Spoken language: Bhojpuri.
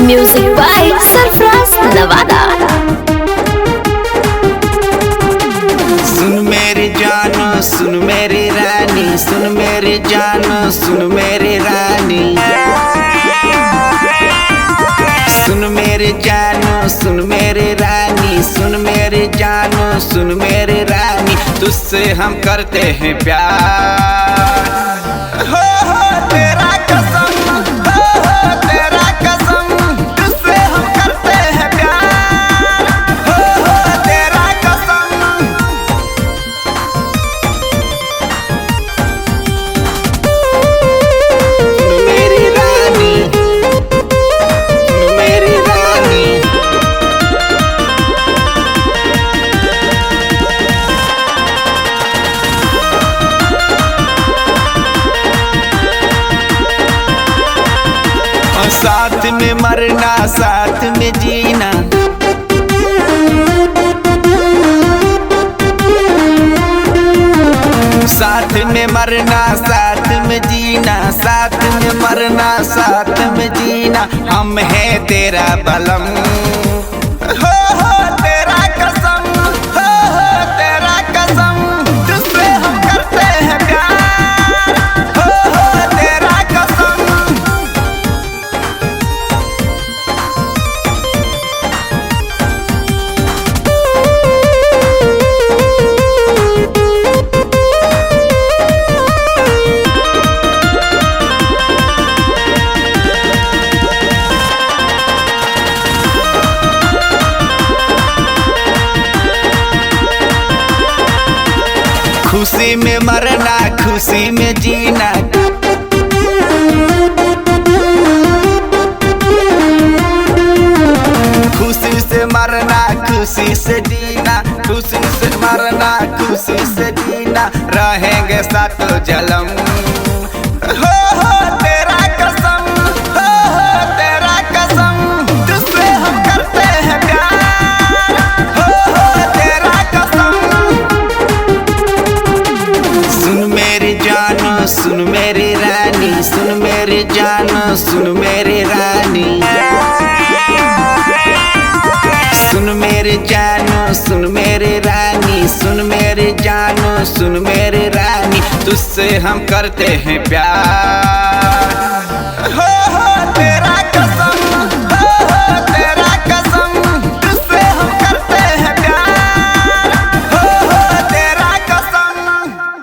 Music by Sarfraz Nawada. सुन मेरी जानो सुन मेरी रानी, सुन मेरी जानो सुन मेरी रानी, सुन मेरी जानो सुन मेरी रानी, सुन मेरी जानो सुन मेरी रानी, तुझसे हम करते हैं प्यार। हो तेरा कसम, हो तेरा कसम, तुझसे हम करते हैं प्यार। हो तेरा कसम। सुन मेरी रानी, सुन मेरी रानी, और साथ में मरना साथ में जीना, साथ में मरना साथ में जीना, साथ में मरना साथ में जीना, हम हैं तेरा बलम। हो तेरा कसम, हो तेरा कसम, तुझसे हम करते हैं प्यार। हो तेरा कसम। खुशी में मरना खुशी में जीना, खुशी से मरना खुशी से जीना, खुशी से मरना खुशी से जीना, रहेंगे सातों जन्म। हो तेरा कसम, हो तेरा कसम, तुझसे हम करते हैं प्यार। हो तेरा कसम। सुन मेरी जानो सुन मेरी रानी, सुन मेरी जानो सुन मेरी रानी, सुन मेरी जानो सुन मेरी रानी, सुन मेरी जानो सुन मेरी रानी, तुझसे हम करते हैं प्यार।